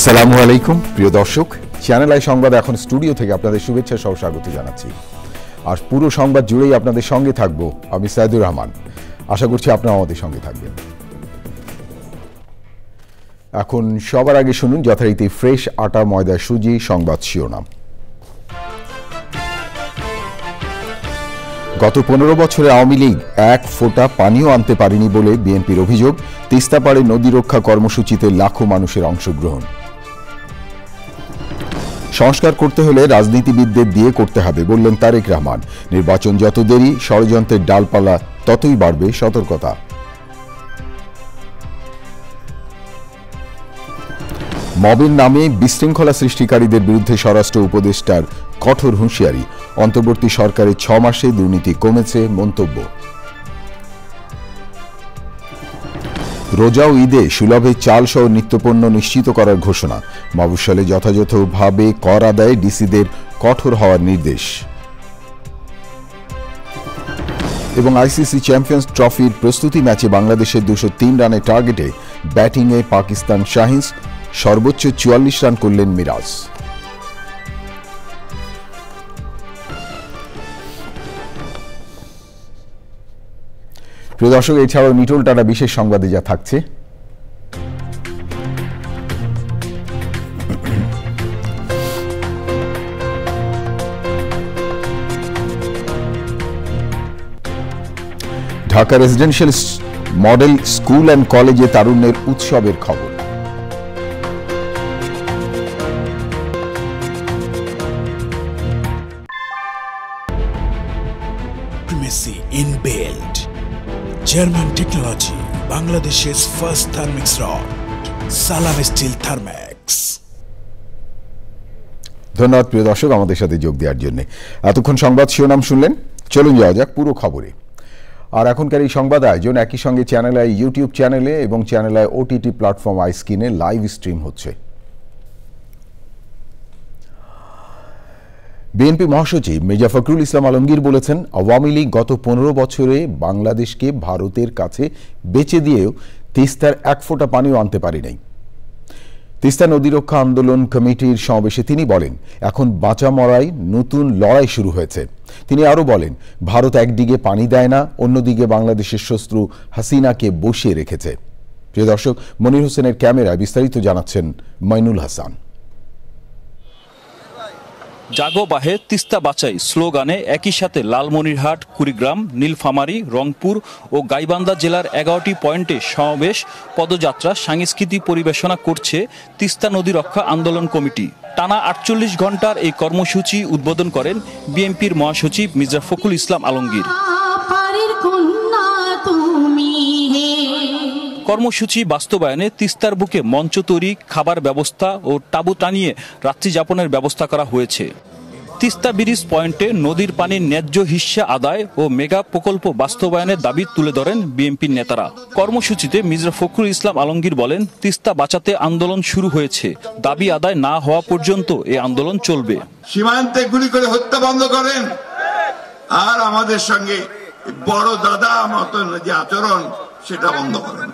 আসসালামু আলাইকুম প্রিয় দর্শক, চ্যানেল আই সংবাদ এখন স্টুডিও থেকে আপনাদের শুভেচ্ছা সহ স্বাগত জানাচ্ছি। আর পুরো সংবাদ জুড়েই আপনাদের সঙ্গে থাকবো আমি সাইদুর রহমান। আশা করছি আপনারা আমাদের সঙ্গে থাকবেন। এখন সবার আগে শুনুন যথারীতি ফ্রেশ আটা ময়দা সুজি সংবাদ শিরোনাম। গত 15 বছরে আওয়ামী লীগ এক ফোঁটা পানিও আনতে পারেনি বলে বিএনপির অভিযোগ। তিস্তাপাড়ে নদী রক্ষা কর্মসূচিতে লাখো মানুষের অংশগ্রহণ। সংস্কার করতে হলে রাজনীতিবিদদের দিয়ে করতে হবে বললেন তারেক রহমান। নির্বাচন যত দেরি, ষড়যন্ত্রের ডালপালা ততই বাড়বে সতর্কতা। মবের নামে বিশৃঙ্খলা সৃষ্টিকারীদের বিরুদ্ধে স্বরাষ্ট্র উপদেষ্টার কঠোর হুঁশিয়ারি। অন্তর্বর্তী সরকারের 6 মাসে দুর্নীতি কমেছে মন্তব্য। রোজা ও ঈদে সুলভে চাল সহ নিত্যপণ্য নিশ্চিত করার ঘোষণা। মফস্বলে যথাযথভাবে কর আদায়ে ডিসিদের কঠোর হওয়ার নির্দেশ। এবং আইসিসি চ্যাম্পিয়ন্স ট্রফির প্রস্তুতি ম্যাচে বাংলাদেশের 203 রানের টার্গেটে ব্যাটিংয়ে পাকিস্তান শাহিন্স, সর্বোচ্চ 44 রান করলেন মিরাজ। প্রিয় দর্শক, এছাড়াও নিটোল টাটা বিশেষ সংবাদে যা থাকছে। Dhaka residential model school and কলেজে তারুণ্যের উৎসবের খবর। German technology, Bangladesh's first thermix rod, Salam Steel Thermax. ধন্যবাদ প্রিয় দর্শক আমাদের সাথে যোগ দেওয়ার জন্য। এতক্ষণ সংবাদ শিরোনাম শুনলেন, চলুন যাওয়া যাক পুরো খবরে। আর এখনকার এই সংবাদ আয়োজন একই সঙ্গে চ্যানেল আই ইউটিউব চ্যানেলে এবং channel I OTT platform I স্ক্রিনে লাইভ স্ট্রিম হচ্ছে। বিএনপি মহাসচিব মির্জা ফখরুল ইসলাম আলমগীর বলেছেন, আওয়ামী লীগ গত 15 বছরে বাংলাদেশকে ভারতের কাছে বেচে দিয়েও তিস্তার এক ফোঁটা পানিও আনতে পারে নাই। তিস্তা নদী রক্ষা আন্দোলন কমিটির সমাবেশে তিনি বলেন, এখন বাঁচা মরায় নতুন লড়াই শুরু হয়েছে। তিনি আরও বলেন, ভারত একদিকে পানি দেয় না, অন্যদিকে বাংলাদেশের শত্রু হাসিনাকে বসিয়ে রেখেছে। প্রিয় দর্শক, মনির হোসেনের ক্যামেরায় বিস্তারিত জানাচ্ছেন মইনুল হাসান। জাগো বাহে তিস্তা বাঁচাই স্লোগানে একই সাথে লালমনিরহাট, কুড়িগ্রাম, নীলফামারী, রংপুর ও গাইবান্ধা জেলার 11টি পয়েন্টে সমাবেশ, পদযাত্রা, সাংস্কৃতিক পরিবেশনা করছে তিস্তা নদী রক্ষা আন্দোলন কমিটি। টানা 48 ঘন্টার এই কর্মসূচি উদ্বোধন করেন বিএনপির মহাসচিব মির্জা ফখরুল ইসলাম আলমগীর। কর্মসূচি বাস্তবায়নে তিস্তার বুকে মঞ্চ তৈরি, খাবার ব্যবস্থা ও তাঁবু টানিয়ে রাত্রি যাপনের ব্যবস্থা করা হয়েছে। তিস্তা ব্রিজ পয়েন্টে নদীর পানির ন্যায্য হিস্সা আদায় ও মেগা প্রকল্প বাস্তবায়নের দাবি তুলে ধরেন বিএনপির নেতারা। কর্মসূচিতে মির্জা ফখরুল ইসলাম আলমগীর বলেন, তিস্তা বাঁচাতে আন্দোলন শুরু হয়েছে, দাবি আদায় না হওয়া পর্যন্ত এই আন্দোলন চলবে। সীমান্তে গুলি করে হত্যা বন্ধ করেন, আর আমাদের সঙ্গে বড় দাদা মতন যে আচরণ সেটা বন্ধ করেন।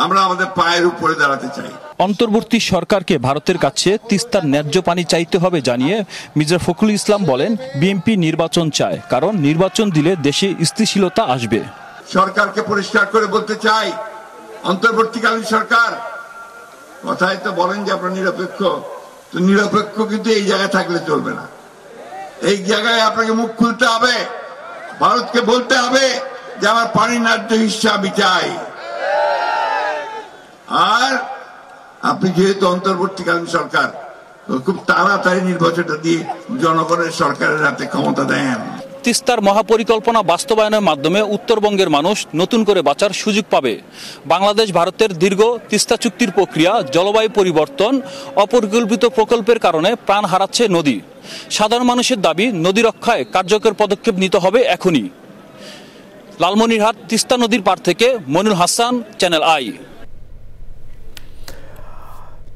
আমরা আমাদের পায়ের উপরে দাঁড়াতে চাই। অন্তর্বর্তী সরকারকে ভারতের কাছে তিস্তার ন্যায্য পানি চাইতে হবে জানিয়ে মির্জা ফখরুল ইসলাম বলেন, বিএনপি নির্বাচন চায়, কারণ নির্বাচন দিলে দেশে স্থিতিশীলতা আসবে। সরকারকে পরিষ্কার করে বলতে চাই, অন্তর্বর্তীকালীন সরকার কথায় তো বলেন যে আপনারা নিরপেক্ষ, তো নিরপেক্ষ কিন্তু এই জায়গায় থাকলে চলবে না। এই জায়গায় আপনাকে মুখ খুলতে হবে, ভারতকে বলতে হবে যে আমার পানির ন্যায্য হিস্সা আমি চাই। আর আপনি যেহেতু অন্তর্বর্তীকালীন সরকার, খুব তাড়াতাড়ি নির্বাচনটা দিয়ে জনগণের সরকারের হাতে ক্ষমতা দেন। তিস্তার মহাপরিকল্পনা বাস্তবায়নের মাধ্যমে উত্তরবঙ্গের মানুষ নতুন করে বাঁচার সুযোগ পাবে। বাংলাদেশ ভারতের দীর্ঘ তিস্তা চুক্তির প্রক্রিয়া, জলবায়ু পরিবর্তন, অপরিকল্পিত প্রকল্পের কারণে প্রাণ হারাচ্ছে নদী। সাধারণ মানুষের দাবি, নদী রক্ষায় কার্যকর পদক্ষেপ নিতে হবে এখনই। লালমনিরহাট তিস্তা নদীর পার থেকে মনির হাসান, চ্যানেল আই।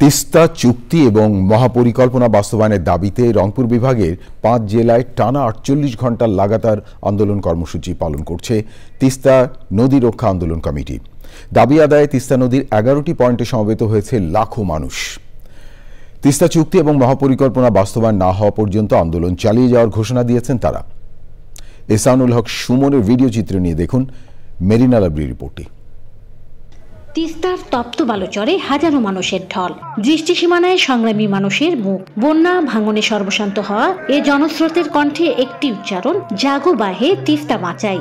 তিস্তা চুক্তি এবং মহাপরিকল্পনা বাস্তবায়নের দাবিতে রংপুর বিভাগের 5 জেলায় টানা 48 ঘন্টার লাগাতার আন্দোলন কর্মসূচি পালন করছে তিস্তা নদী রক্ষা আন্দোলন কমিটি। দাবি আদায়ে তিস্তা নদীর 11টি পয়েন্টে সমবেত হয়েছে লাখো মানুষ। তিস্তা চুক্তি এবং মহাপরিকল্পনা বাস্তবায়ন না হওয়া পর্যন্ত আন্দোলন চালিয়ে যাওয়ার ঘোষণা দিয়েছেন তারা। এহসানুল হক সুমনের ভিডিও চিত্র নিয়ে দেখুন মেরিনা লাবরির রিপোর্টে। তিস্তার তপ্ত বালুচরে হাজারো মানুষের ঢল, দৃষ্টিসীমানায় সংগ্রামী মানুষের মুখ। বন্যা ভাঙনে সর্বশান্ত হওয়া এ জনস্রোতের কণ্ঠে একটি উচ্চারণ, জাগো বাহে তিস্তা বাঁচাই।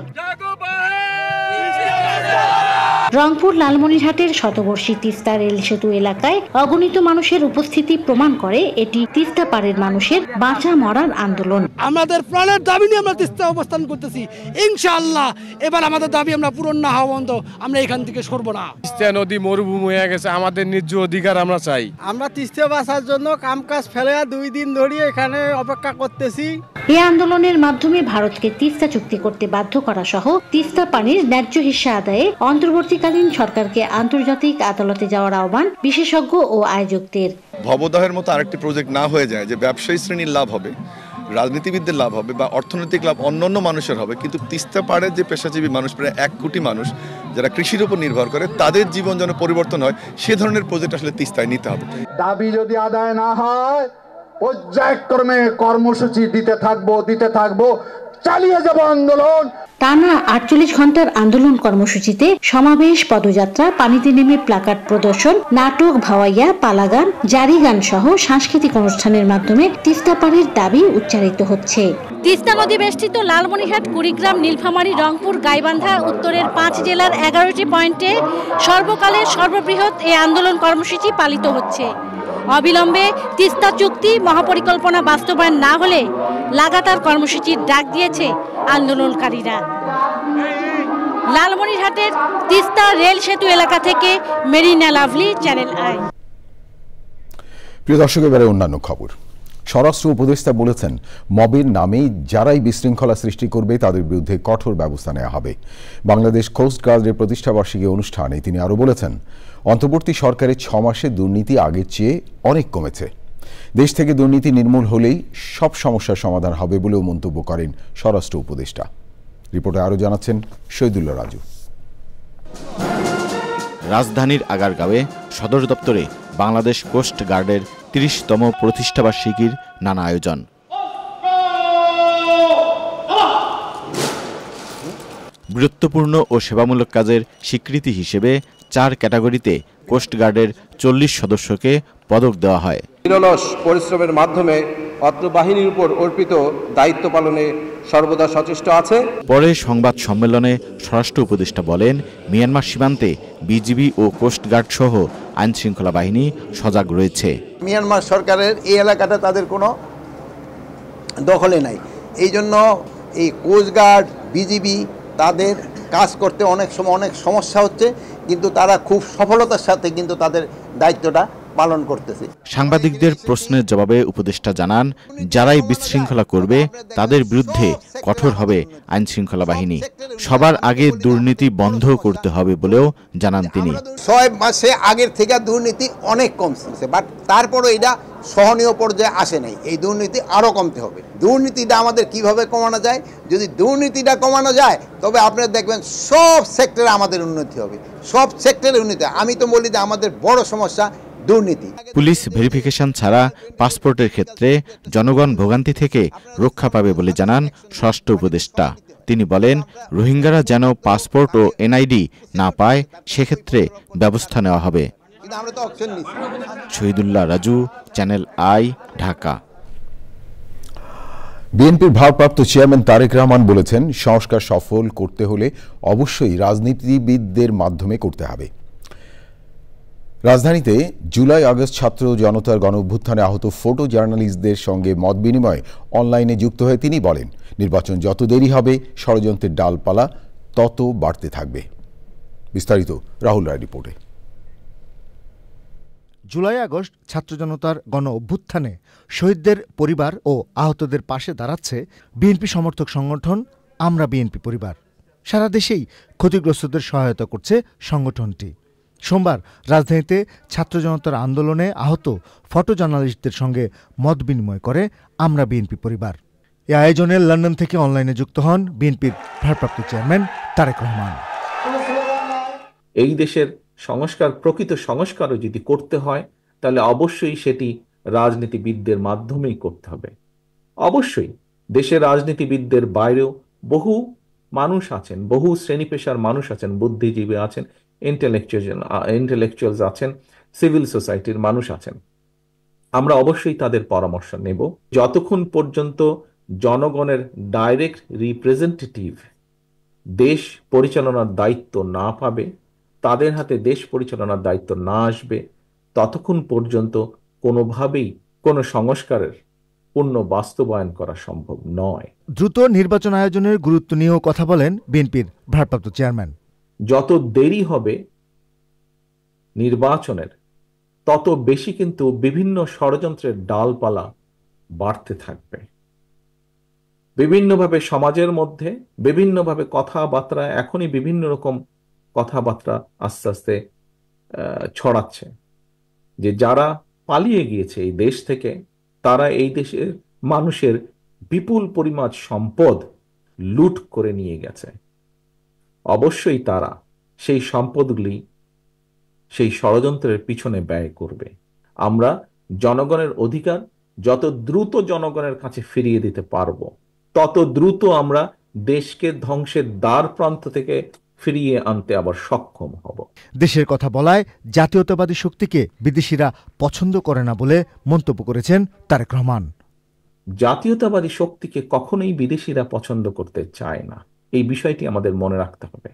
রংপুর লালমনিরহাটের শতবর্ষী তিস্তা রেল সেতু এলাকায় অগণিত মানুষের উপস্থিতি প্রমাণ করে এটি তিস্তা পাড়ের মানুষের বাঁচা মরার আন্দোলন। আমাদের প্রাণের দাবি নিয়ে আমরা তিস্তা অবস্থান করতেছি। ইনশাআল্লাহ এবার আমাদের দাবি আমরা পূরণ না হওয়া পর্যন্ত আমরা এখান থেকে সরব না। তিস্তা নদী মরুভূমি হয়ে গেছে, আমাদের ন্যায্য অধিকার আমরা চাই। আমরা তিস্তা বাঁচার জন্য কামকাজ ফেলে 2 দিন ধরে এখানে অপেক্ষা করতেছি। এই আন্দোলনের মাধ্যমে ভারতকে তিস্তা চুক্তি করতে বাধ্য করা সহ তিস্তা পানির ন্যায্য হিস্সা আদায়ে অন্তর্বর্তীকালীন সরকারকে আন্তর্জাতিক আদালতে যাওয়ার আহ্বান বিশেষজ্ঞ ও আয়োজকদের। ভবদহের মতো আরেকটি প্রজেক্ট না হয়ে যায় যে ব্যবসায়ী শ্রেণীর লাভ হবে, রাজনীতিবিদদের লাভ হবে বা অর্থনৈতিক লাভ অন্যান্য মানুষের হবে, কিন্তু তিস্তা পাড়ের যে পেশাজীবী মানুষ, প্রায় 1 কোটি মানুষ যারা কৃষির উপর নির্ভর করে, তাদের জীবন যেন পরিবর্তন হয়, সে ধরনের প্রজেক্ট আসলে তিস্তায় নিতে হবে। দাবি যদি আদায় না হয় পর্যায়ক্রমে কর্মসূচি দিতে থাকবো, চালিয়ে যাব আন্দোলন। টানা 48 ঘন্টার আন্দোলন কর্মসূচিতে সমাবেশ, পদযাত্রা, পানিতে নেমে প্লাকার্ড প্রদর্শন, নাটক, ভাওয়াইয়া, পালাগান, জারি গান সহ সাংস্কৃতিক অনুষ্ঠানের মাধ্যমে তিস্তা পাড়ের দাবি উচ্চারিত হচ্ছে। তিস্তা নদী বেষ্টিত লালমনিরহাট, কুড়িগ্রাম, নীলফামারী, রংপুর, গাইবান্ধা উত্তরের 5 জেলার 11টি পয়েন্টে সর্বকালের সর্ববৃহৎ এই আন্দোলন কর্মসূচি পালিত হচ্ছে। অবিলম্বে তিস্তা চুক্তি মহাপরিকল্পনা বাস্তবায়ন না হলে লাগাতার কর্মসূচির ডাক দিয়েছে আন্দোলনকারীরা। লালমনিরহাটের তিস্তা রেল সেতু এলাকা থেকে মেরিনা লাভলি, চ্যানেল আই। প্রিয় দর্শক, এবারে অন্যান্য খবর। স্বরাষ্ট্র উপদেষ্টা বলেছেন, মবের নামেই যারাই বিশৃঙ্খলা সৃষ্টি করবে তাদের বিরুদ্ধে কঠোর ব্যবস্থা নেওয়া হবে। বাংলাদেশ কোস্ট গার্ডের প্রতিষ্ঠাবার্ষিকী অনুষ্ঠানে তিনি আরও বলেছেন, অন্তর্বর্তী সরকারের 6 মাসে দুর্নীতি আগের চেয়ে অনেক কমেছে। দেশ থেকে দুর্নীতি নির্মূল হলেই সব সমস্যার সমাধান হবে বলেও মন্তব্য করেন স্বরাষ্ট্র উপদেষ্টা। রিপোর্টে আরও জানাচ্ছেন শহীদুল্লাহ রাজু। রাজধানীর আগারগাঁওয়ে সদর দপ্তরে বাংলাদেশ কোস্ট গার্ডের 30তম প্রতিষ্ঠাবার্ষিকীর নানা আয়োজন। গুরুত্বপূর্ণ ও সেবামূলক কাজের স্বীকৃতি হিসেবে 4 ক্যাটাগরিতে কোস্ট গার্ডের 40 সদস্যকে পদক দেওয়া হয়। নিরলস পরিশ্রমের মাধ্যমে অত্র বাহিনীর উপর অর্পিত দায়িত্ব পালনে সর্বদা সচেষ্ট আছে। পরে সংবাদ সম্মেলনে স্বরাষ্ট্র উপদেষ্টা বলেন, মিয়ানমার সীমান্তে বিজিবি ও কোস্ট গার্ড সহ আইন শৃঙ্খলা বাহিনী সজাগ রয়েছে। মিয়ানমার সরকারের এই এলাকাটা তাদের কোনো দখলে নাই, এই জন্য এই কোস্ট গার্ড, বিজিবি তাদের কাজ করতে অনেক সময় অনেক সমস্যা হচ্ছে, কিন্তু তারা খুব সফলতার সাথে কিন্তু তাদের দায়িত্বটা পালন করতেছে। সাংবাদিকদের প্রশ্নের জবাবে উপদেষ্টা জানান, যারাই বিশৃঙ্খলা করবে তাদের বিরুদ্ধে কঠোর হবে আইন শৃঙ্খলা বাহিনী। সবার আগে দুর্নীতি বন্ধ করতে হবে বলেও জানান তিনি। 6 মাসে আগের থেকে দুর্নীতি অনেক কমছে, বাট তারপরও এটা সহনীয় পর্যায়ে আসে নাই। এই দুর্নীতি আরও কমতে হবে। দুর্নীতিটা আমাদের কিভাবে কমানো যায়? যদি দুর্নীতিটা কমানো যায় তবে আপনারা দেখবেন সব সেক্টরে আমাদের উন্নতি হবে, সব সেক্টরে উন্নতি। আমি তো বলি যে আমাদের বড় সমস্যা দুর্নীতি। পুলিশ ভেরিফিকেশন ছাড়া পাসপোর্টের ক্ষেত্রে জনগণ ভোগান্তি থেকে রক্ষা পাবে বলে জানান স্বরাষ্ট্র উপদেষ্টা। তিনি বলেন, রোহিঙ্গারা যেন পাসপোর্ট ও এনআইডি না পায় সেক্ষেত্রে ব্যবস্থা নেওয়া হবে। Shahidullah Raju, channel I, Dhaka. বিএনপির ভারপ্রাপ্ত চেয়ারম্যান তারেক রহমান বলেছেন, সংস্কার সফল করতে হলে অবশ্যই রাজনীতিবিদদের মাধ্যমে করতে হবে। রাজধানীতে জুলাই আগস্ট ছাত্র জনতার গণঅভ্যুত্থানে আহত ফটো জার্নালিস্টদের সঙ্গে মত বিনিময় অনলাইনে যুক্ত হয়ে তিনি বলেন, নির্বাচন যত দেরি হবে ষড়যন্ত্রের ডালপালা তত বাড়তে থাকবে। বিস্তারিত রাহুল রায় রিপোর্টে। জুলাই আগস্ট ছাত্র জনতার গণ অভ্যুত্থানে শহীদদের পরিবার ও আহতদের পাশে দাঁড়াচ্ছে বিএনপি সমর্থক সংগঠন আমরা বিএনপি পরিবার। সারা দেশেই ক্ষতিগ্রস্তদের সহায়তা করছে সংগঠনটি। সোমবার রাজধানীতে ছাত্র জনতার আন্দোলনে আহত ফটো জার্নালিস্টদের সঙ্গে মত বিনিময় করে আমরা বিএনপি পরিবার। এ আয়োজনে লন্ডন থেকে অনলাইনে যুক্ত হন বিএনপির ভারপ্রাপ্ত চেয়ারম্যান তারেক রহমান। এই দেশের সংস্কার, প্রকৃত সংস্কারও যদি করতে হয় তাহলে অবশ্যই সেটি রাজনীতিবিদদের মাধ্যমেই করতে হবে। অবশ্যই দেশের রাজনীতিবিদদের বাইরেও বহু মানুষ আছেন, বহু শ্রেণী পেশার মানুষ আছেন, বুদ্ধিজীবী আছেন, ইন্টেলেকচুয়ালস আছেন, সিভিল সোসাইটির মানুষ আছেন। আমরা অবশ্যই তাদের পরামর্শ নেব। যতক্ষণ পর্যন্ত জনগণের ডাইরেক্ট রিপ্রেজেন্টেটিভ দেশ পরিচালনার দায়িত্ব না পাবে, তাদের হাতে দেশ পরিচালনার দায়িত্ব না আসবে, ততক্ষণ পর্যন্ত কোনোভাবেই কোনো সংস্কারের পূর্ণ বাস্তবায়ন করা সম্ভব নয়। দ্রুত নির্বাচন আয়োজনের গুরুত্ব নিয়েও কথা বলেন বিএনপির ভারপ্রাপ্ত চেয়ারম্যান। যত দেরি হবে নির্বাচনের, তত বেশি কিন্তু বিভিন্ন ষড়যন্ত্রের ডালপালা বাড়তে থাকবে। বিভিন্নভাবে সমাজের মধ্যে বিভিন্নভাবে কথাবার্তা, এখনই বিভিন্ন রকম কথাবার্তা আস্তে আস্তে ছড়াচ্ছে যে যারা পালিয়ে গিয়েছে এই দেশ থেকে, তারা এই দেশের মানুষের বিপুল পরিমাণ সম্পদ লুট করে নিয়ে গেছে। অবশ্যই তারা সেই সম্পদগুলি সেই ষড়যন্ত্রের পিছনে ব্যয় করবে। আমরা জনগণের অধিকার যত দ্রুত জনগণের কাছে ফিরিয়ে দিতে পারব, তত দ্রুত আমরা দেশকে ধ্বংসের দ্বার প্রান্ত থেকে ফিরিয়ে আনতে আবার সক্ষম হব। দেশের কথা বলায় জাতীয়তাবাদী শক্তিকে বিদেশিরা পছন্দ করে না বলে মন্তব্য করেছেন তারেক রহমান। জাতীয়তাবাদী শক্তিকে কখনোই বিদেশিরা পছন্দ করতে চায় না, এই বিষয়টি আমাদের মনে রাখতে হবে।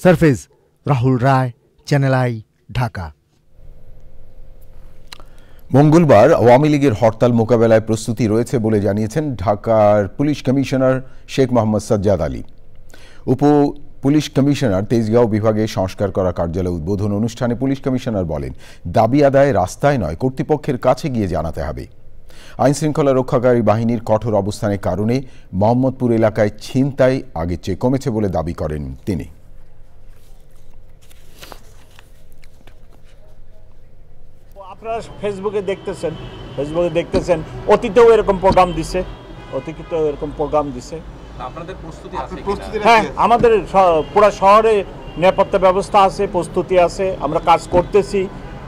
সারফেজ, রাহুল রায়, চ্যানেল আই, ঢাকা। মঙ্গলবার আওয়ামী লীগের হরতাল মোকাবেলায় প্রস্তুতি রয়েছে বলে জানিয়েছেন ঢাকার পুলিশ কমিশনার শেখ মোহাম্মদ সাজ্জাদ আলী। উপ পুলিশ কমিশনার তেজগাঁও বিভাগে সংস্কার করা কার্যালয় উদ্বোধন অনুষ্ঠানে পুলিশ কমিশনার বলেন, দাবি আদায় রাস্তায় নয়, কর্তৃপক্ষের কাছে গিয়ে জানাতে হবে। আইন শৃঙ্খলা রক্ষাকারী বাহিনীর কঠোর অবস্থানের কারণে মোহাম্মদপুর এলাকায় ছিনতাই আগের চেয়ে কমেছে বলে দাবি করেন তিনি। আপনারা ফেসবুকে দেখতেছেন অতীতেও এরকম প্রোগ্রাম দিছে, আপনাদের প্রস্তুতি আছে? হ্যাঁ, আমাদের পুরো শহরে নিরাপত্তা ব্যবস্থা আছে, প্রস্তুতি আছে, আমরা কাজ করতেছি।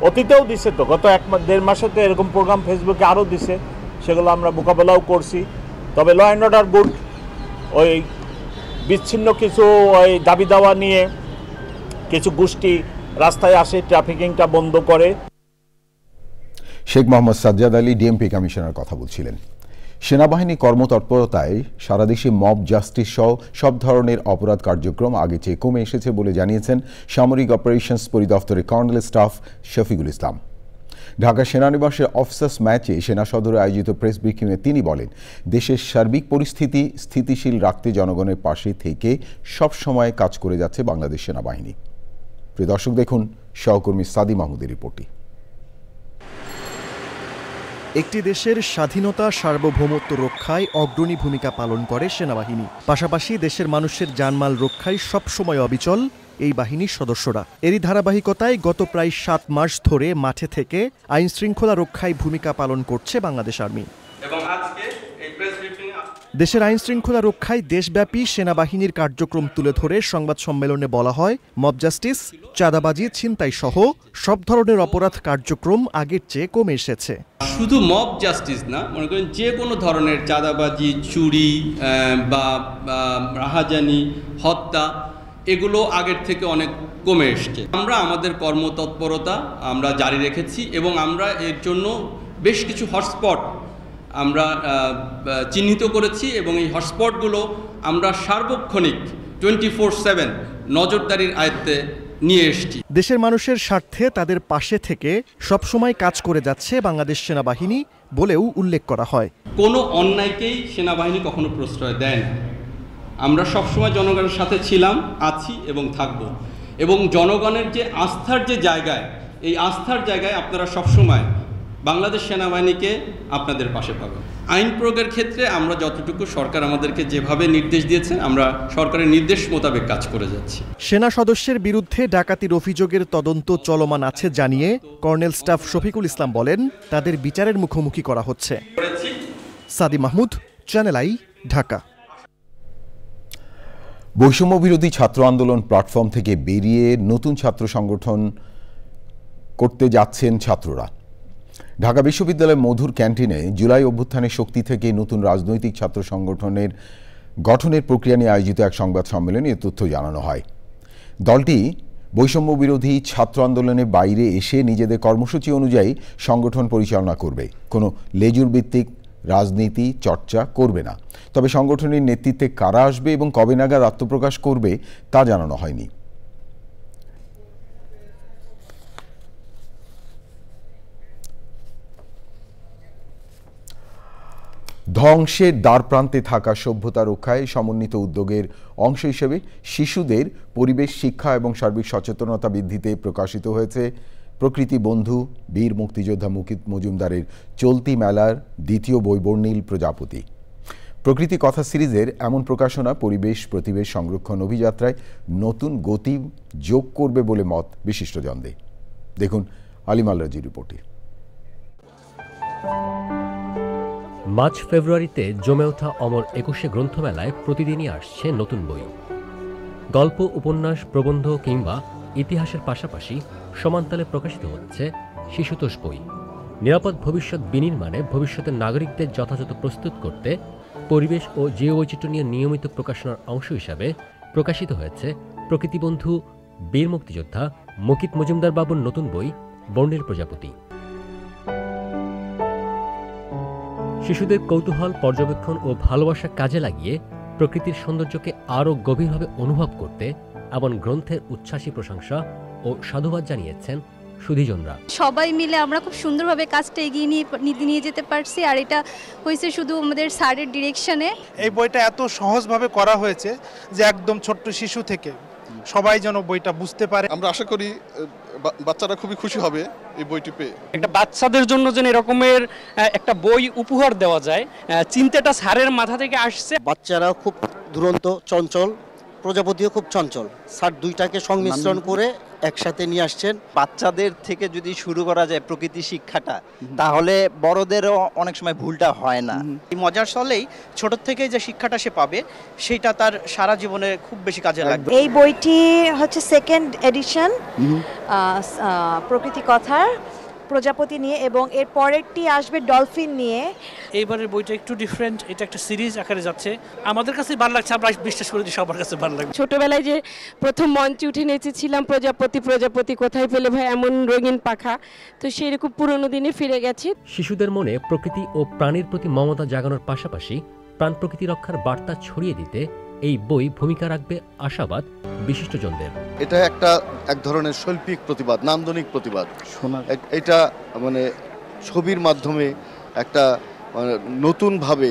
অতীতেও দিছে, তো গত 1-1.5 মাসে তো এরকম প্রোগ্রাম ফেসবুকে আরও দিছে, সেগুলো আমরা মোকাবেলাও করছি। তবে ল অ্যান্ড অর্ডার গুড। ওই বিচ্ছিন্ন কিছু ওই দাবি দাওয়া নিয়ে কিছু গোষ্ঠী রাস্তায় আসে, ট্রাফিকিংটা বন্ধ করে। শেখ মোহাম্মদ সাজ্জাদ আলী ডিএমপি কমিশনার কথা বলছিলেন। সেনাবাহিনী কর্মতৎপরতায় সারা দেশে মব জাস্টিস সহ সব ধরনের অপরাধ কার্যক্রম আগে চেয়ে কমে এসেছে বলে জানিয়েছেন সামরিক operations পরিদপ্তরের colonel staff Shafiqul Islam. Dhaka সেনানিবাসের officers ম্যাচে সেনা সদরে আয়োজিত প্রেস ব্রিফিংয়ে তিনি বলেন, দেশের সার্বিক পরিস্থিতি স্থিতিশীল রাখতে জনগণের পাশে থেকে সবসময় কাজ করে যাচ্ছে বাংলাদেশ সেনাবাহিনী। প্রিয় দর্শক, দেখুন সহকর্মী সাদি মাহমুদের রিপোর্টটি। একটি দেশের স্বাধীনতা সার্বভৌমত্ব রক্ষায় অগ্রণী ভূমিকা পালন করে সেনাবাহিনী। পাশাপাশি দেশের মানুষের জানমাল রক্ষায় সবসময় অবিচল এই বাহিনীর সদস্যরা। এরই ধারাবাহিকতায় গত প্রায় 7 মাস ধরে মাঠে থেকে আইন শৃঙ্খলা রক্ষায় ভূমিকা পালন করছে বাংলাদেশ আর্মি। দেশের আইন শৃঙ্খলা রক্ষায় দেশব্যাপী সেনাবাহিনীর কার্যক্রম তুলে ধরে সংবাদ সম্মেলনে বলা হয়, মব জাস্টিস, চাঁদাবাজি, ছিনতাই সহ সব ধরনের অপরাধ কার্যক্রম আগের চেয়ে কমে এসেছে। শুধু মব জাস্টিস না, মনে করেন যে কোনো ধরনের চাঁদাবাজি, চুরি বা রাহাজানি, হত্যা, এগুলো আগের থেকে অনেক কমে এসছে। আমরা আমাদের কর্মতৎপরতা আমরা জারি রেখেছি এবং আমরা এর জন্য বেশ কিছু হটস্পট আমরা চিহ্নিত করেছি এবং এই হটস্পটগুলো আমরা সার্বক্ষণিক 24/7 নজরদারির আয়ত্তে নিয়ে এসেছি। দেশের মানুষের স্বার্থে তাদের পাশে থেকে সবসময় কাজ করে যাচ্ছে বাংলাদেশ সেনাবাহিনী বলেও উল্লেখ করা হয়। কোনো অন্যায়কেই সেনাবাহিনী কখনো প্রশ্রয় দেয় না। আমরা সবসময় জনগণের সাথে ছিলাম, আছি এবং থাকব। এবং জনগণের যে আস্থার যে জায়গায়, এই আস্থার জায়গায় আপনারা সবসময় বাংলাদেশ সেনাবাহিনীকে আপনাদের পাশে পাবেন। আইন প্রয়োগের ক্ষেত্রে আমরা যতটুকু সরকার আমাদেরকে যেভাবে নির্দেশ দিয়েছে, আমরা সরকারের নির্দেশ মোতাবেক কাজ করে যাচ্ছি। সেনা সদস্যের বিরুদ্ধে ডাকাতির অভিযোগের তদন্ত চলমান আছে জানিয়ে কর্নেল স্টাফ শফিকুল ইসলাম বলেন, তাদের বিচারের মুখোমুখি করা হচ্ছে। সাদি মাহমুদ, চ্যানেল আই, ঢাকা। বৈষম্য বিরোধী ছাত্র আন্দোলন প্ল্যাটফর্ম থেকে বেরিয়ে নতুন ছাত্র সংগঠন করতে যাচ্ছেন ছাত্ররা। ঢাকা বিশ্ববিদ্যালয়ের মধুর ক্যান্টিনে জুলাই অভ্যুত্থানের শক্তি থেকে নতুন রাজনৈতিক ছাত্র সংগঠনের গঠনের প্রক্রিয়া নিয়ে আয়োজিত এক সংবাদ সম্মেলনে এ তথ্য জানানো হয়। দলটি বৈষম্য বিরোধী ছাত্র আন্দোলনের বাইরে এসে নিজেদের কর্মসূচি অনুযায়ী সংগঠন পরিচালনা করবে, কোনো লেজুর ভিত্তিক রাজনীতি চর্চা করবে না। তবে সংগঠনের নেতৃত্বে কারা আসবে এবং কবে নাগাদ আত্মপ্রকাশ করবে তা জানানো হয়নি। ধ্বংসের দ্বারপ্রান্তে থাকা সভ্যতা রক্ষায় সমন্বিত উদ্যোগের অংশ হিসেবে শিশুদের পরিবেশ শিক্ষা এবং সার্বিক সচেতনতা বৃদ্ধিতে প্রকাশিত হয়েছে প্রকৃতি বন্ধু বীর মুক্তিযোদ্ধা মুকিত মজুমদারের চলতি মেলার দ্বিতীয় বই বর্ণিল প্রজাপতি। প্রকৃতি কথা সিরিজের এমন প্রকাশনা পরিবেশ প্রতিবেশ সংরক্ষণ অভিযাত্রায় নতুন গতি যোগ করবে বলে মত বিশিষ্টজনদের। দেখুন আলিম আল রাজির রিপোর্টে। মার্চ ফেব্রুয়ারিতে জমে ওঠা অমর ২১শে গ্রন্থমেলায় প্রতিদিনই আসছে নতুন বই। গল্প, উপন্যাস, প্রবন্ধ কিংবা ইতিহাসের পাশাপাশি সমান্তালে প্রকাশিত হচ্ছে শিশুতোষ বই। নিরাপদ ভবিষ্যৎ বিনির্মাণে ভবিষ্যতের নাগরিকদের যথাযথ প্রস্তুত করতে পরিবেশ ও জীববৈচিত্র্য নিয়ে নিয়মিত প্রকাশনার অংশ হিসাবে প্রকাশিত হয়েছে প্রকৃতিবন্ধু বীর মুক্তিযোদ্ধা মুকিত মজুমদার বাবুর নতুন বই বর্ণিল প্রজাপতি। শিশুদের কৌতূহল, পর্যবেক্ষণ ও ভালোবাসা কাজে লাগিয়ে প্রকৃতির সৌন্দর্যকে আরও গভীরভাবে অনুভব করতে এমন গ্রন্থের উচ্ছ্বাসী প্রশংসা ও সাধুবাদ জানিয়েছেন সুধীজনরা। সবাই মিলে আমরা খুব সুন্দরভাবে কাজটা এগিয়ে নিয়ে যেতে পারছি, আর এটা হয়েছে শুধু আমাদের স্যারের ডিরেকশনে। এই বইটা এত সহজভাবে করা হয়েছে যে একদম ছোট্ট শিশু থেকে সবাই যেন বইটা বুঝতে পারে। আমরা আশা করি বাচ্চারা খুবই খুশি হবে এই বইটি পেয়ে। একটা বাচ্চাদের জন্য যেন এরকমের একটা বই উপহার দেওয়া যায়, চিন্তাটা স্যারের মাথা থেকে আসছে। বাচ্চারা খুব দুরন্ত, চঞ্চল, প্রজাপতিও খুব চঞ্চল, স্যার দুইটাকে সংমিশ্রণ করে একসাথে নিয়ে আসছেন। বাচ্চাদের থেকে যদি শুরু করা যায় প্রকৃতি শিক্ষাটা, তাহলে বড়দেরও অনেক সময় ভুলটা হয় না। এই মজার ছলেই ছোট থেকে যে শিক্ষাটা সে পাবে সেটা তার সারা জীবনে খুব বেশি কাজে লাগবে। এই বইটি হচ্ছে সেকেন্ড এডিশন প্রকৃতি কথার প্রজাপতি নিয়ে, এবং এর পরেরটি আসবে ডলফিন নিয়ে। এইবারের বইটা একটু ডিফারেন্ট, এটা একটা সিরিজ আকারে যাচ্ছে। আমাদের কাছে ভালো লাগছে, আমরা বিশ্বাস করি যে সবার কাছে ভালো লাগবে। ছোটবেলায় যে প্রথম মঞ্চে উঠে নেচেছিলাম প্রজাপতি প্রজাপতি কোথায় পেলে ভাই এমন রঙিন পাখা, তো সেই রকম পুরনো দিনে ফিরে গেছি। শিশুদের মনে প্রকৃতি ও প্রাণীর প্রতি মমতা জাগানোর পাশাপাশি প্রাণ প্রকৃতি রক্ষার বার্তা ছড়িয়ে দিতে এই বই ভূমিকা রাখবে আশাবাদ বিশিষ্টজনদের। এটা এক ধরনের শৈল্পিক প্রতিবাদ, নান্দনিক প্রতিবাদ। এটা মানে ছবির মাধ্যমে একটা নতুনভাবে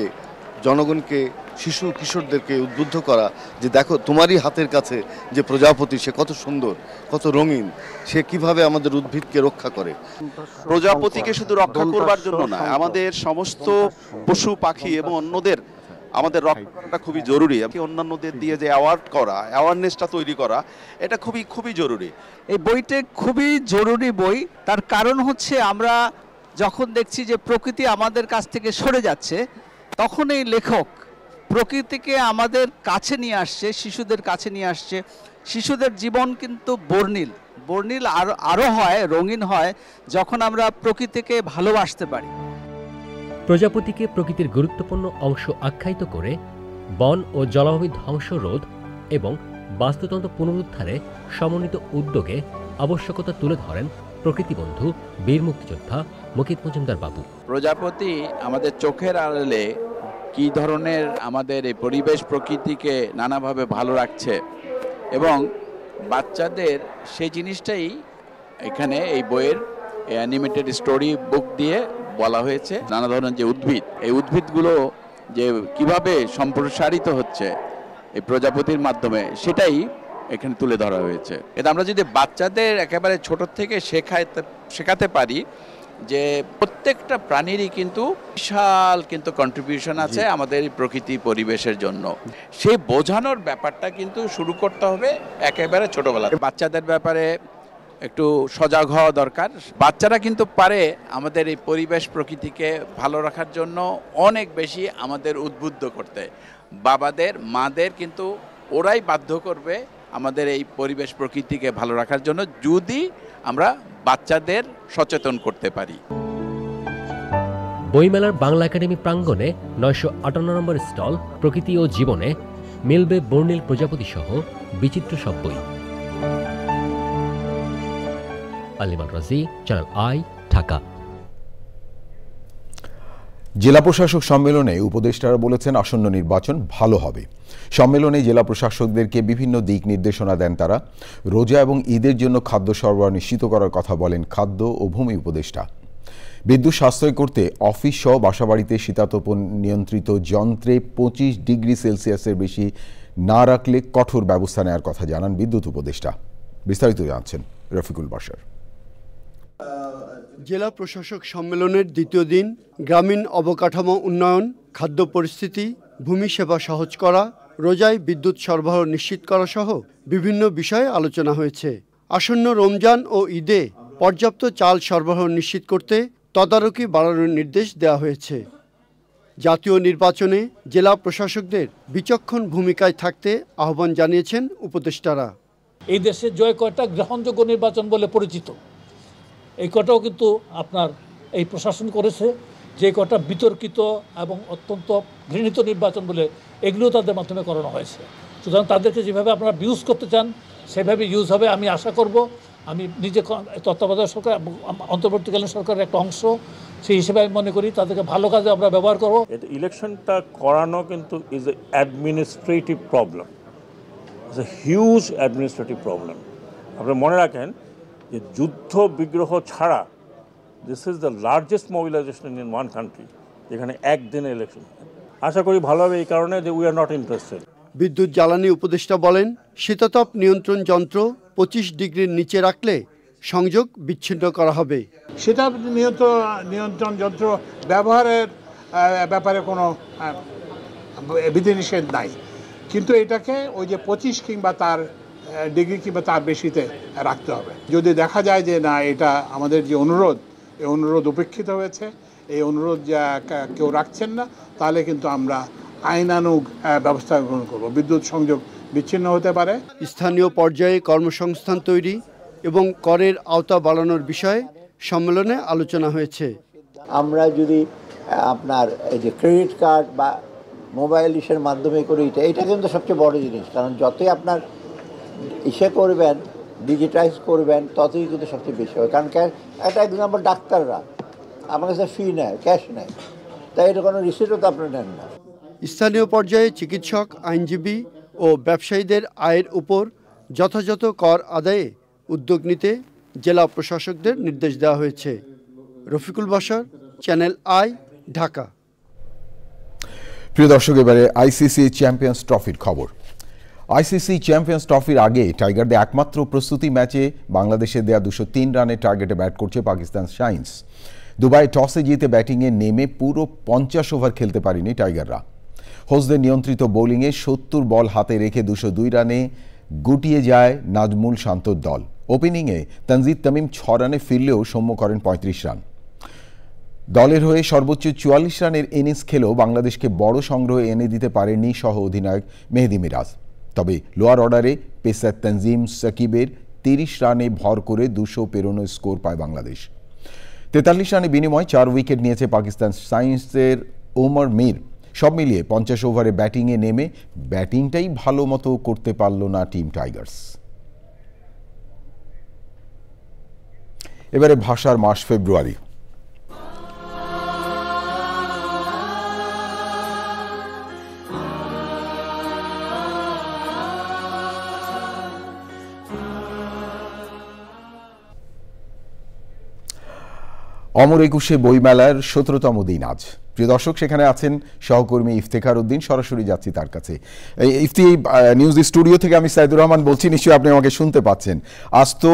জনগণকে, শিশু কিশোরদেরকে উদ্বুদ্ধ করা যে দেখো তোমারই হাতের কাছে যে প্রজাপতি, সে কত সুন্দর, কত রঙিন, সে কিভাবে আমাদের উদ্ভিদকে রক্ষা করে। প্রজাপতিকে শুধু রক্ষা করবার জন্য না, আমাদের সমস্ত পশু পাখি এবং অন্যদের আমাদের রক্ষা করাটা খুবই জরুরি। অন্যান্যদের দিয়ে যে অ্যাওয়ারনেসটা তৈরি করা, এটা খুবই জরুরি। এই বইটা খুবই জরুরি বই। তার কারণ হচ্ছে আমরা যখন দেখছি যে প্রকৃতি আমাদের কাছ থেকে সরে যাচ্ছে, তখন এই লেখক প্রকৃতিকে আমাদের কাছে নিয়ে আসছে, শিশুদের কাছে নিয়ে আসছে। শিশুদের জীবন কিন্তু বর্ণিল আরও হয়, রঙিন হয় যখন আমরা প্রকৃতিকে ভালোবাসতে পারি। প্রজাপতিকে প্রকৃতির গুরুত্বপূর্ণ অংশ আখ্যায়িত করে বন ও জলাভূমি ধ্বংস রোধ এবং বাস্তুতন্ত্র পুনরুদ্ধারে সমন্বিত উদ্যোগে আবশ্যকতা তুলে ধরেন প্রকৃতিবন্ধু বীর মুক্তিযোদ্ধা মুকিত মজুমদার বাবু। প্রজাপতি আমাদের চোখের আড়ালে কি ধরনের আমাদের এই পরিবেশ প্রকৃতিকে নানাভাবে ভালো রাখছে, এবং বাচ্চাদের সেই জিনিসটাই এখানে এই বইয়ের অ্যানিমেটেড স্টোরি বুক দিয়ে বলা হয়েছে। নানা ধরনের যে উদ্ভিদ, এই উদ্ভিদগুলো যে কিভাবে সম্প্রসারিত হচ্ছে এই প্রজাপতির মাধ্যমে, সেটাই এখানে তুলে ধরা হয়েছে। এটা আমরা যদি বাচ্চাদের একেবারে ছোট থেকে শেখাতে পারি যে প্রত্যেকটা প্রাণীরই কিন্তু বিশাল কন্ট্রিবিউশন আছে আমাদের প্রকৃতি পরিবেশের জন্য, সেই বোঝানোর ব্যাপারটা কিন্তু শুরু করতে হবে একেবারে ছোটবেলা। বাচ্চাদের ব্যাপারে একটু সজাগ হওয়া দরকার। বাচ্চারা কিন্তু পারে আমাদের এই পরিবেশ প্রকৃতিকে ভালো রাখার জন্য অনেক বেশি আমাদের উদ্বুদ্ধ করতে। বাবাদের, মাদের কিন্তু ওরাই বাধ্য করবে আমাদের এই পরিবেশ প্রকৃতিকে ভালো রাখার জন্য, যদি আমরা বাচ্চাদের সচেতন করতে পারি। বইমেলার বাংলা একাডেমি প্রাঙ্গণে 958 নম্বর স্টল প্রকৃতি ও জীবনে মিলবে বর্ণিল প্রজাপতি সহ বিচিত্র সব বই। আলিমান রাজি, চ্যানেল আই, ঢাকা। জেলা প্রশাসক সম্মেলনে উপদেষ্টারা বলেছেন আসন্ন নির্বাচন ভালো হবে। সম্মেলনে জেলা প্রশাসকদেরকে বিভিন্ন দিক নির্দেশনা দেন তারা। রোজা এবং ঈদের জন্য খাদ্য সরবরাহ নিশ্চিত করার কথা বলেন খাদ্য ও ভূমি উপদেষ্টা। বিদ্যুৎ সাশ্রয় করতে অফিস সহ বাসাবাড়িতে শীতাতপ নিয়ন্ত্রিত যন্ত্রে 25 ডিগ্রি সেলসিয়াসের বেশি না রাখলে কঠোর ব্যবস্থা নেওয়ার কথা জানান বিদ্যুৎ উপদেষ্টা। বিস্তারিত জানছেন রফিকুল বাশার। জেলা প্রশাসক সম্মেলনের দ্বিতীয় দিন গ্রামীণ অবকাঠামো উন্নয়ন, খাদ্য পরিস্থিতি, ভূমি সেবা সহজ করা, রোজায় বিদ্যুৎ সরবরাহ নিশ্চিত করা সহ বিভিন্ন বিষয়ে আলোচনা হয়েছে। আসন্ন রমজান ও ঈদে পর্যাপ্ত চাল সরবরাহ নিশ্চিত করতে তদারকি বাড়ানোর নির্দেশ দেওয়া হয়েছে। জাতীয় নির্বাচনে জেলা প্রশাসকদের বিচক্ষণ ভূমিকায় থাকতে আহ্বান জানিয়েছেন উপদেষ্টারা। এই দেশে জয় কয়টা গ্রহণযোগ্য নির্বাচন বলে পরিচিত, এই কটাও কিন্তু আপনার এই প্রশাসন করেছে। যে কটা বিতর্কিত এবং অত্যন্ত ঘৃণিত নির্বাচন বলে এগুলোও তাদের মাধ্যমে করানো হয়েছে। সুতরাং তাদেরকে যেভাবে আপনারা ইউজ করতে চান সেভাবে ইউজ হবে আমি আশা করব। আমি নিজে তত্ত্বাবধায়ক সরকার, অন্তর্বর্তীকালীন সরকারের একটা অংশ, সেই হিসেবে আমি মনে করি তাদেরকে ভালো কাজে আমরা ব্যবহার করব। ইলেকশনটা করানো কিন্তু is a administrative problem, is a huge administrative problem. আপনারা মনে রাখেন যে যুদ্ধ বিগ্রহ ছাড়া this is the largest mobilisation in one country, যেখানে একদিনে ইলেকশন। আশা করি ভালো হবে, এই কারণে যে উই আর নট ইন্টারেস্টেড। বিদ্যুৎ জ্বালানি উপদেষ্টা বলেন, শীতাতপ নিয়ন্ত্রণ যন্ত্র 25 ডিগ্রির নিচে রাখলে সংযোগ বিচ্ছিন্ন করা হবে। শীতাতপ নিয়ন্ত্রণ যন্ত্র ব্যবহারের ব্যাপারে কোনো বিধিনিষেধ নাই, কিন্তু এটাকে ওই যে 25 কিংবা তার ডিগ্রি কিংবা তার বেশিতে রাখতে হবে। যদি দেখা যায় যে না, এটা আমাদের যে অনুরোধ, এই অনুরোধ উপেক্ষিত হয়েছে, এই অনুরোধ যা কেউ রাখছেন না, তাহলে কিন্তু আমরা আইনানুগ ব্যবস্থা গ্রহণ করব। বিদ্যুৎ সংযোগ বিচ্ছিন্ন হতে পারে। স্থানীয় পর্যায়ে কর্মসংস্থান তৈরি এবং করের আওতা বাড়ানোর বিষয়ে সম্মেলনে আলোচনা হয়েছে। আমরা যদি আপনার এই যে ক্রেডিট কার্ড বা মোবাইল ইসের মাধ্যমে করি, এটা কিন্তু সবচেয়ে বড় জিনিস, কারণ যতই আপনার ইসে করবেন, ডিজিটাইজ করবেন, ততই কিন্তু সবচেয়ে বেশি হয়। কারণ একটা এক্সাম্পল, ডাক্তাররা আমার কাছে ফি নেয়, ক্যাশ নেয়, তাই এটা কোনো রিসিটও তো আপনার নেন না। স্থানীয় পর্যায়ে চিকিৎসক, আইনজীবী ও ব্যবসায়ীদের আয়ের উপর যথাযথ কর আদায়ে উদ্যোগ নিতে জেলা প্রশাসকদের নির্দেশ দেওয়া হয়েছে। Rafiqul Bashar, channel I, Dhaka. প্রিয় দর্শক, এবারে আইসিসি চ্যাম্পিয়ন্স ট্রফির খবর। আইসিসি চ্যাম্পিয়ন্স ট্রফির আগে টাইগারদের একমাত্র প্রস্তুতি ম্যাচে বাংলাদেশে দেয়া 203 রানের টার্গেটে ব্যাট করছে পাকিস্তান শাইন্স। দুবাই টসে জিতে ব্যাটিংয়ে নেমে পুরো 50 ওভার খেলতে পারেনি টাইগাররা। হোসদের নিয়ন্ত্রিত বোলিংয়ে 70 বল হাতে রেখে 202 রানে গুটিয়ে যায় নাজমুল শান্তর দল। ওপেনিংয়ে তানজিদ তামিম 6 রানে ফিরলেও সৌম্য করেন 35 রান। দলের হয়ে সর্বোচ্চ 44 রানের ইনিংস খেলেও বাংলাদেশকে বড় সংগ্রহ এনে দিতে পারেনি সহ অধিনায়ক মেহেদী মিরাজ। তবে লোয়ার অর্ডারে পেসার তানজিম সাকিবের 30 রানে ভর করে 200 পেরোনো স্কোর পায় বাংলাদেশ। 43 রানে বিনিময়ে 4 উইকেট নিয়েছে পাকিস্তান সায়েন্সের ওমর মীর। সব মিলিয়ে 50 ওভারে ব্যাটিংয়ে নেমে ব্যাটিংটাই ভালো মতো করতে পারল না টিম টাইগার্স। এবারে ভাষার মাস ফেব্রুয়ারি। অমর একুশে বইমেলার 17তম দিন আজ। প্রিয় দর্শক, সেখানে আছেন সহকর্মী ইফতেখার উদ্দিন। সরাসরি যাচ্ছি তার কাছে। ইফতি, নিউজ স্টুডিও থেকে আমি সাইদুর রহমান বলছি, নিশ্চয়ই আপনি আমাকে শুনতে পাচ্ছেন। আজ তো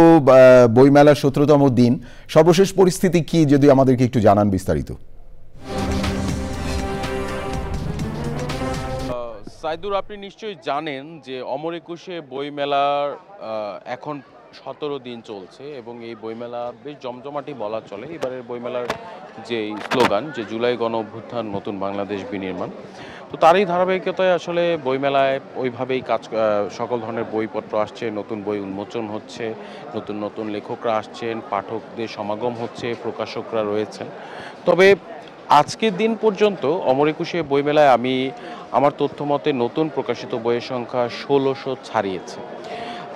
বইমেলার 17তম দিন, সর্বশেষ পরিস্থিতি কি যদি আমাদেরকে একটু জানান বিস্তারিত। সাইদুর, আপনি নিশ্চয়ই জানেন যে অমর একুশে বইমেলার এখন 17 দিন চলছে এবং এই বইমেলা বেশ জমজমাটি বলা চলে। এবারের বইমেলার যে স্লোগান যে জুলাই গণ অভ্যুত্থান নতুন বাংলাদেশ বিনির্মাণ, তো তারই ধারাবাহিকতায় আসলে বইমেলায় ওইভাবেই সকল ধরনের বইপত্র আসছে, নতুন বই উন্মোচন হচ্ছে, নতুন নতুন লেখকরা আসছেন, পাঠকদের সমাগম হচ্ছে, প্রকাশকরা রয়েছেন। তবে আজকের দিন পর্যন্ত অমর একুশে বইমেলায় আমি আমার তথ্য মতে নতুন প্রকাশিত বইয়ের সংখ্যা 1600 ছাড়িয়েছে।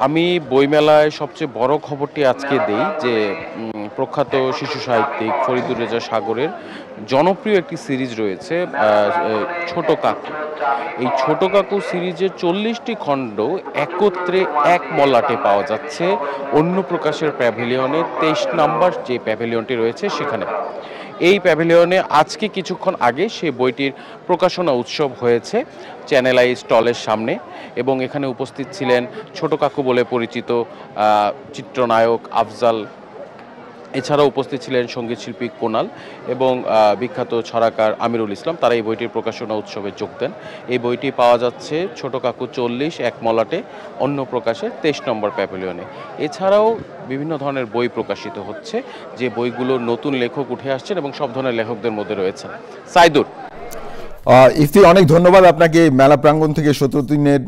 আমি বইমেলায় সবচেয়ে বড় খবরটি আজকে দেই যে প্রখ্যাত শিশু সাহিত্যিক ফরিদুর রেজা সাগরের জনপ্রিয় একটি সিরিজ রয়েছে ছোট কাকু। এই ছোট কাকু সিরিজের 40টি খণ্ড একত্রে এক মলাটে পাওয়া যাচ্ছে অন্য প্রকাশের প্যাভিলিয়নে 23 নম্বর যে প্যাভিলিয়নটি রয়েছে সেখানে। এই প্যাভিলিয়নে আজকে কিছুক্ষণ আগে সেই বইটির প্রকাশনা উৎসব হয়েছে চ্যানেল আই স্টলের সামনে এবং এখানে উপস্থিত ছিলেন ছোট কাকু বলে পরিচিত চিত্রনায়ক আফজাল, এছাড়াও উপস্থিত ছিলেন সঙ্গীত শিল্পী কোনাল এবং বিখ্যাত ছড়াকার আমিরুল ইসলাম। তারা এই বইটির প্রকাশনা উৎসবে যোগ দেন। এই বইটি পাওয়া যাচ্ছে ছোট কাকু 40 এক মলাটে অন্য প্রকাশের 23 নম্বর প্যাভিলিয়নে। এছাড়াও বিভিন্ন ধরনের বই প্রকাশিত হচ্ছে, যে বইগুলো নতুন লেখক উঠে আসছেন এবং সব ধরনের লেখকদের মধ্যে রয়েছেন। সাইদুর, ইফতি, অনেক ধন্যবাদ আপনাকে মেলা প্রাঙ্গণ থেকে 17 দিনের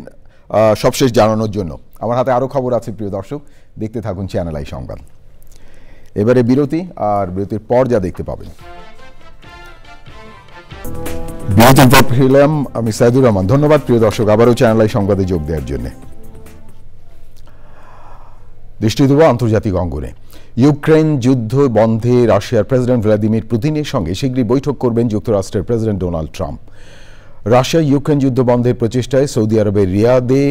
সবশেষ জানানোর জন্য। আমার হাতে আরও খবর আছে প্রিয় দর্শক, দেখতে থাকুন চ্যানেল আই সংবাদ। এবারে বিরতি, আর বিরতির পর যা দেখতে পাবেন। বিরতির পর ফিরলাম আমি সাইদুর রহমান। ধন্যবাদ প্রিয় দর্শক আবারও চ্যানেল আই সংবাদে যোগ দেওয়ার জন্য। দৃষ্টি দেব আন্তর্জাতিক অঙ্গনে। ইউক্রেন যুদ্ধ বন্ধে রাশিয়ার প্রেসিডেন্ট ভ্লাদিমির পুতিনের সঙ্গে শীঘ্রই বৈঠক করবেন যুক্তরাষ্ট্রের president Donald Trump. Russia Ukraine যুদ্ধ বন্ধের প্রচেষ্টায় সৌদি আরবের রিয়াদে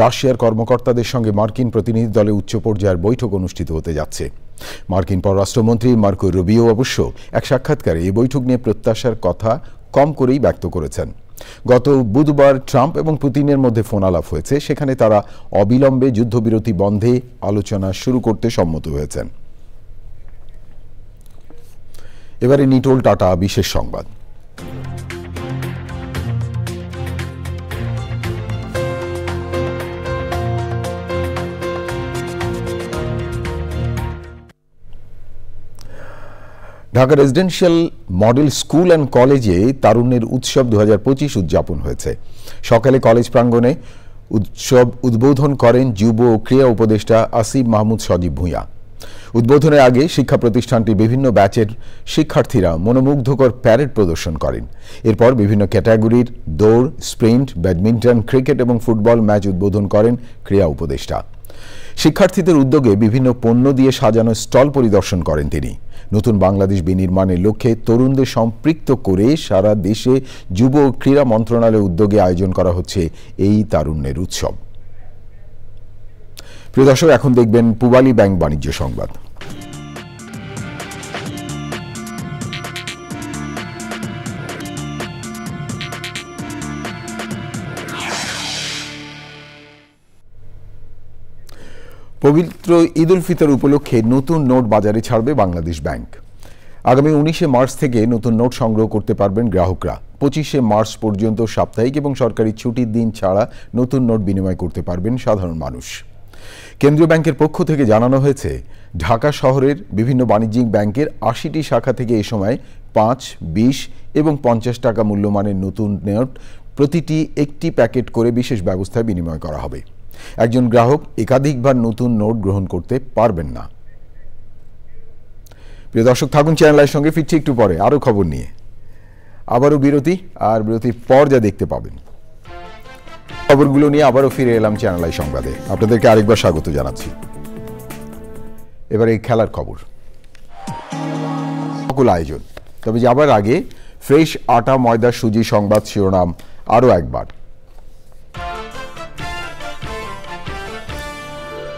রাশিয়ার কর্মকর্তাদের সঙ্গে মার্কিন প্রতিনিধি দলের উচ্চ পর্যায়ের বৈঠক অনুষ্ঠিত হতে যাচ্ছে। মার্কিন পররাষ্ট্রমন্ত্রী মার্কো রুবিও অবশ্য এক সাক্ষাৎকারে এই বৈঠক নিয়ে প্রত্যাশার কথা কম করেই ব্যক্ত করেছেন। গত বুধবার ট্রাম্প এবং পুতিনের মধ্যে ফোন আলাপ হয়েছে, সেখানে তারা অবিলম্বে যুদ্ধবিরতি বন্ধে আলোচনা শুরু করতে সম্মত হয়েছেন। এবারে নিটোল টাটা বিশেষ সংবাদ। Dhaka residential model school and কলেজে তারুণ্যের উৎসব 2025 উদযাপন হয়েছে। সকালে কলেজ প্রাঙ্গণে উৎসব উদ্বোধন করেন যুব ও ক্রীড়া উপদেষ্টা আসিফ মাহমুদ সজীব ভূঁইয়া। উদ্বোধনের আগে শিক্ষা প্রতিষ্ঠানটির বিভিন্ন ব্যাচের শিক্ষার্থীরা মনোমুগ্ধকর প্যারেড প্রদর্শন করেন। এরপর বিভিন্ন ক্যাটাগরির দৌড়, স্প্রিন্ট, ব্যাডমিন্টন, ক্রিকেট এবং ফুটবল ম্যাচ উদ্বোধন করেন ক্রীড়া উপদেষ্টা। শিক্ষার্থীদের উদ্যোগে বিভিন্ন পণ্য দিয়ে সাজানো স্টল পরিদর্শন করেন তিনি। নতুন বাংলাদেশ বিনির্মাণের লক্ষ্যে তরুণদের সম্পৃক্ত করে সারা দেশে যুব ও ক্রীড়া মন্ত্রণালয়ের উদ্যোগে আয়োজন করা হচ্ছে এই তারুণ্যের উৎসব। প্রিয় দর্শক, এখন দেখবেন পূবালী ব্যাংক বাণিজ্য সংবাদ। পবিত্র ঈদ উল ফিতর উপলক্ষে নতুন নোট বাজারে ছাড়বে বাংলাদেশ ব্যাংক। আগামী 19শে মার্চ থেকে নতুন নোট সংগ্রহ করতে পারবেন গ্রাহকরা। 25শে মার্চ পর্যন্ত সাপ্তাহিক এবং সরকারি ছুটির দিন ছাড়া নতুন নোট বিনিময় করতে পারবেন সাধারণ মানুষ। কেন্দ্রীয় ব্যাংকের পক্ষ থেকে জানানো হয়েছে, ঢাকা শহরের বিভিন্ন বাণিজ্যিক ব্যাংকের 80টি শাখা থেকে এ সময় 5, 20 এবং 50 টাকা মূল্যমানের নতুন নোট প্রতিটি একটি প্যাকেট করে বিশেষ ব্যবস্থায় বিনিময় করা হবে। একজন গ্রাহক একাধিকবার নতুন নোট গ্রহণ করতে পারবেন না। প্রিয় দর্শক, থাকুন চ্যানেলের সঙ্গে, ফিরছি একটু পরে আরও খবর নিয়ে। আবারও বিরতি, আর বিরতির পর যা দেখতে পাবেন খবরগুলো নিয়ে আবারও ফিরে এলাম চ্যানেল সংবাদে। আপনাদেরকে আরেকবার স্বাগত জানাচ্ছি। এবারে খেলার খবর, সকল আয়োজন। তবে যাবার আগে ফ্রেশ আটা ময়দা সুজি সংবাদ শিরোনাম আরও একবার।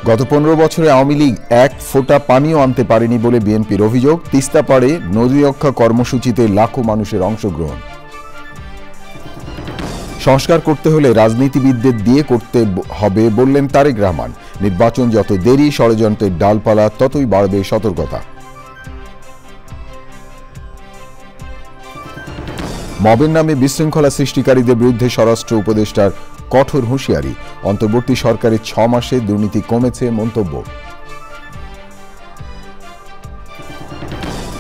গত 15 বছরে আওয়ামী লীগ এক ফোঁটা পানিও আনতে পারেনি বলে বিএনপির অভিযোগ। তিস্তা পাড়ে নদী রক্ষা কর্মসূচিতে লাখো মানুষের অংশগ্রহণ। সংস্কার করতে হলে রাজনীতিবিদদের দিয়ে করতে হবে বললেন তারেক রহমান। নির্বাচন যত দেরি, ষড়যন্ত্রের ডালপালা ততই বাড়বে সতর্কতা। মবের নামে বিশৃঙ্খলা সৃষ্টিকারীদের বিরুদ্ধে স্বরাষ্ট্র উপদেষ্টার কঠোর হুঁশিয়ারি। অন্তর্বর্তী সরকারের 6 মাসে দুর্নীতি কমেছে মন্তব্য।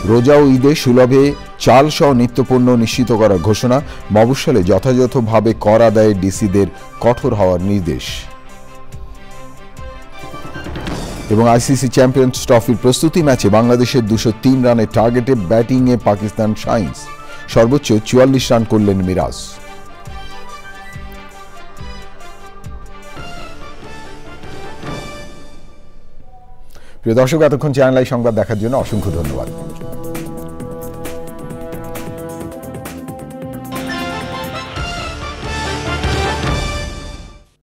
রোজা ও ঈদে সুলভে চাল সহ নিত্যপণ্য নিশ্চিত করার ঘোষণা। মফস্বলে যথাযথভাবে কর আদায়ে ডিসিদের কঠোর হওয়ার নির্দেশ। এবং আইসিসি চ্যাম্পিয়ন্স ট্রফির প্রস্তুতি ম্যাচে বাংলাদেশের 203 রানের টার্গেটে ব্যাটিংয়ে পাকিস্তান শাইন্স। সর্বোচ্চ 44 রান করলেন মিরাজ। প্রিয় দর্শক, এতক্ষণ চ্যানেল আই সংবাদ দেখার জন্য অসংখ্য ধন্যবাদ।